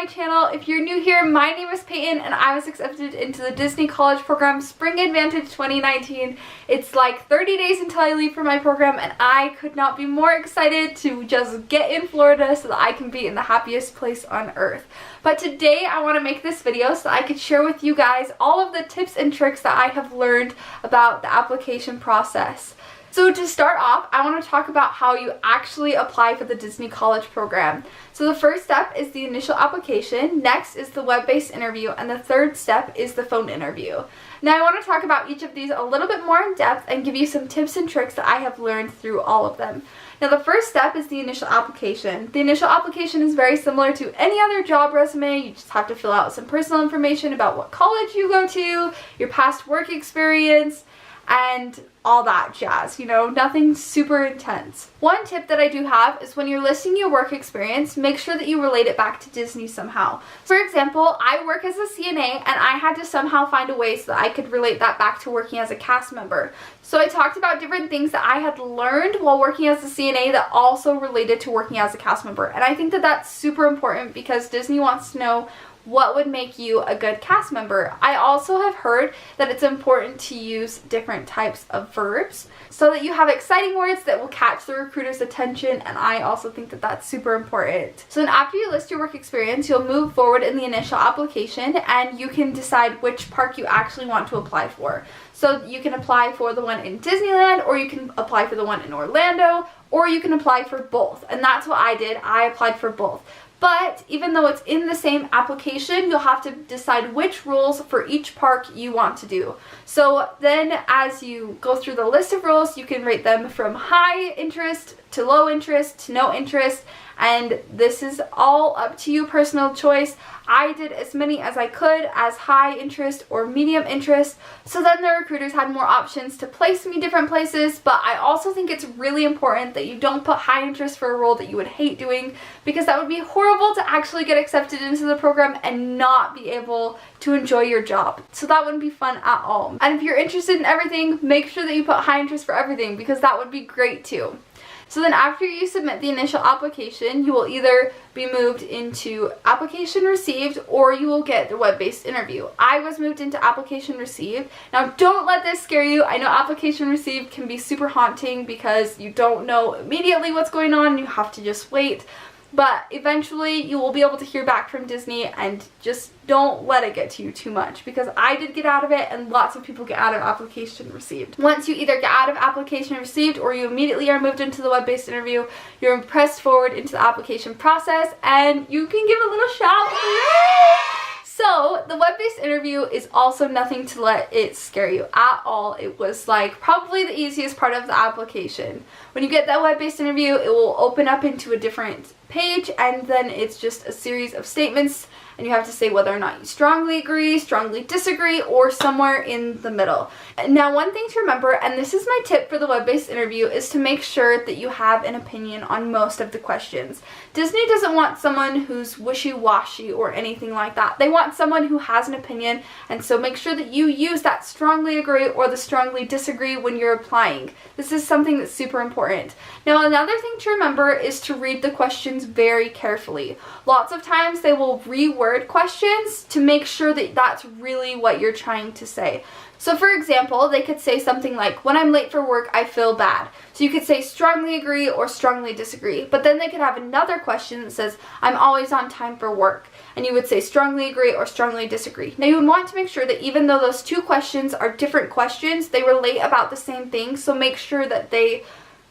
my channel. If you're new here, my name is Peyton and I was accepted into the Disney College program Spring Advantage 2019. It's like 30 days until I leave for my program and I could not be more excited to just get in Florida so that I can be in the happiest place on earth. But today I want to make this video so that I could share with you guys all of the tips and tricks that I have learned about the application process. So to start off, I want to talk about how you actually apply for the Disney College program. So the first step is the initial application, next is the web-based interview, and the third step is the phone interview. Now I want to talk about each of these a little bit more in depth and give you some tips and tricks that I have learned through all of them. Now the first step is the initial application. The initial application is very similar to any other job resume. You just have to fill out some personal information about what college you go to, your past work experience, and all that jazz, you know, nothing super intense. One tip that I do have is when you're listing your work experience, make sure that you relate it back to Disney somehow. For example, I work as a CNA and I had to somehow find a way so that I could relate that back to working as a cast member. So I talked about different things that I had learned while working as a CNA that also related to working as a cast member. And I think that that's super important because Disney wants to know what would make you a good cast member. I also have heard that it's important to use different types of verbs so that you have exciting words that will catch the recruiter's attention, and I also think that that's super important. So then after you list your work experience, you'll move forward in the initial application and you can decide which park you actually want to apply for. So you can apply for the one in Disneyland, or you can apply for the one in Orlando, or you can apply for both. And that's what I did. I applied for both. But even though it's in the same application, you'll have to decide which rules for each park you want to do. So then as you go through the list of rules, you can rate them from high interest to low interest to no interest, and this is all up to you, personal choice. I did as many as I could as high interest or medium interest, so then the recruiters had more options to place me different places. But I also think it's really important that you don't put high interest for a role that you would hate doing, because that would be horrible to actually get accepted into the program and not be able to enjoy your job. So that wouldn't be fun at all. And if you're interested in everything, make sure that you put high interest for everything, because that would be great too. So then after you submit the initial application, you will either be moved into application received or you will get the web-based interview. I was moved into application received. Now don't let this scare you. I know application received can be super haunting because you don't know immediately what's going on. You have to just wait. But eventually you will be able to hear back from Disney, and just don't let it get to you too much, because I did get out of it and lots of people get out of application received. Once you either get out of application received or you immediately are moved into the web-based interview, you're pressed forward into the application process and you can give a little shout. So the web-based interview is also nothing to let it scare you at all. It was like probably the easiest part of the application. When you get that web-based interview, it will open up into a different page, and then it's just a series of statements and you have to say whether or not you strongly agree, strongly disagree, or somewhere in the middle. Now one thing to remember, and this is my tip for the web-based interview, is to make sure that you have an opinion on most of the questions. Disney doesn't want someone who's wishy-washy or anything like that. They want someone who has an opinion, and so make sure that you use that strongly agree or the strongly disagree when you're applying. This is something that's super important. Now another thing to remember is to read the questions very carefully. Lots of times they will reword questions to make sure that that's really what you're trying to say. So for example, they could say something like, when I'm late for work, I feel bad. So you could say strongly agree or strongly disagree. But then they could have another question that says, I'm always on time for work. And you would say strongly agree or strongly disagree. Now you would want to make sure that even though those two questions are different questions, they relate about the same thing. So make sure that they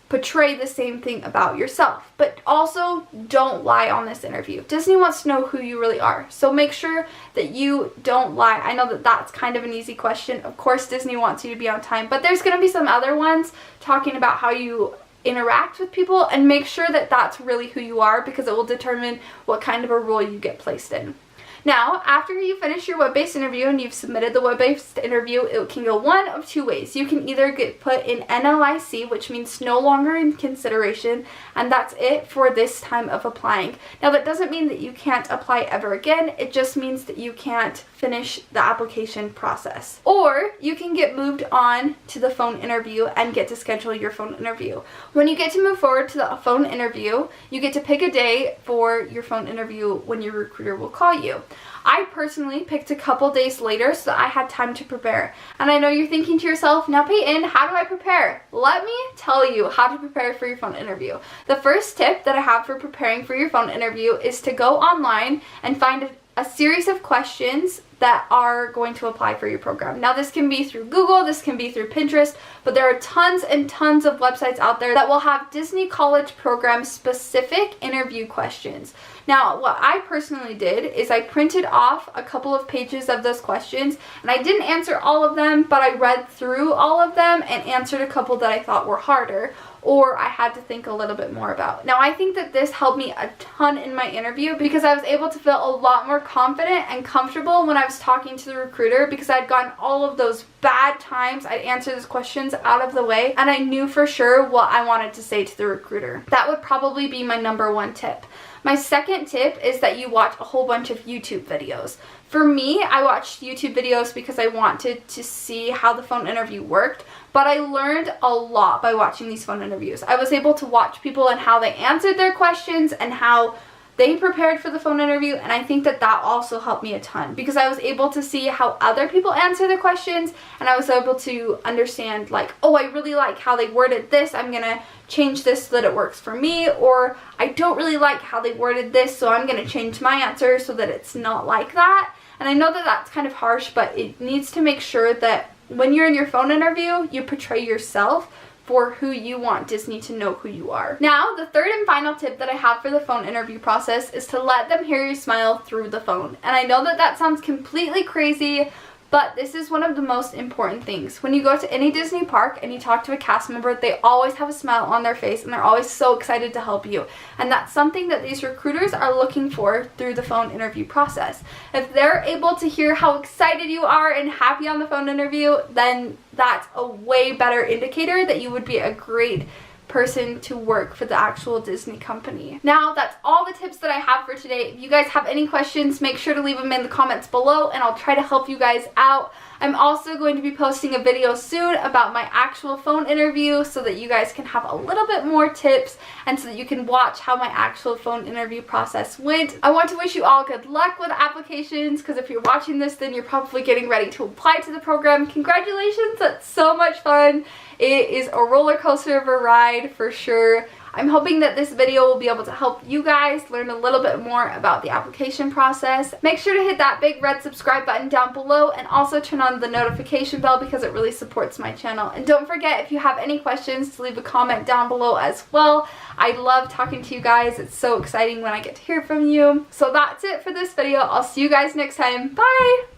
portray the same thing about yourself. But also don't lie on this interview. Disney wants to know who you really are, so make sure that you don't lie. I know that that's kind of an easy question. Of course Disney wants you to be on time, but there's going to be some other ones talking about how you interact with people, and make sure that that's really who you are, because it will determine what kind of a role you get placed in. Now, after you finish your web-based interview and you've submitted the web-based interview, it can go one of two ways. You can either get put in NLIC, which means no longer in consideration, and that's it for this time of applying. Now, that doesn't mean that you can't apply ever again. It just means that you can't finish the application process. Or you can get moved on to the phone interview and get to schedule your phone interview. When you get to move forward to the phone interview, you get to pick a day for your phone interview when your recruiter will call you. I personally picked a couple days later so that I had time to prepare. And I know you're thinking to yourself, now Peyton, how do I prepare? Let me tell you how to prepare for your phone interview. The first tip that I have for preparing for your phone interview is to go online and find a series of questions that are going to apply for your program. Now, this can be through Google, this can be through Pinterest, but there are tons and tons of websites out there that will have Disney College program specific interview questions. Now, what I personally did is I printed off a couple of pages of those questions, and I didn't answer all of them, but I read through all of them and answered a couple that I thought were harder, or I had to think a little bit more about. Now, I think that this helped me a ton in my interview because I was able to feel a lot more confident and comfortable when I was talking to the recruiter, because I'd gotten all of those bad times I'd answer those questions out of the way, and I knew for sure what I wanted to say to the recruiter. That would probably be my number one tip. My second tip is that you watch a whole bunch of YouTube videos. For me, I watched YouTube videos because I wanted to see how the phone interview worked, but I learned a lot by watching these phone interviews. I was able to watch people and how they answered their questions and how they prepared for the phone interview, and I think that that also helped me a ton because I was able to see how other people answer their questions, and I was able to understand, like, oh, I really like how they worded this, I'm gonna change this so that it works for me, or I don't really like how they worded this, so I'm gonna change my answer so that it's not like that. And I know that that's kind of harsh, but it needs to make sure that when you're in your phone interview, you portray yourself for who you want Disney to know who you are. Now, the third and final tip that I have for the phone interview process is to let them hear you smile through the phone. And I know that that sounds completely crazy, but this is one of the most important things. When you go to any Disney park and you talk to a cast member, they always have a smile on their face and they're always so excited to help you. And that's something that these recruiters are looking for through the phone interview process. If they're able to hear how excited you are and happy on the phone interview, then that's a way better indicator that you would be a great person to work for the actual Disney company. Now, that's all the tips that I have for today. If you guys have any questions, make sure to leave them in the comments below and I'll try to help you guys out. I'm also going to be posting a video soon about my actual phone interview so that you guys can have a little bit more tips and so that you can watch how my actual phone interview process went. I want to wish you all good luck with applications, because if you're watching this, then you're probably getting ready to apply to the program. Congratulations, that's so much fun. It is a roller coaster of a ride for sure. I'm hoping that this video will be able to help you guys learn a little bit more about the application process. Make sure to hit that big red subscribe button down below and also turn on the notification bell because it really supports my channel. And don't forget, if you have any questions, to leave a comment down below as well. I love talking to you guys. It's so exciting when I get to hear from you. So that's it for this video. I'll see you guys next time. Bye!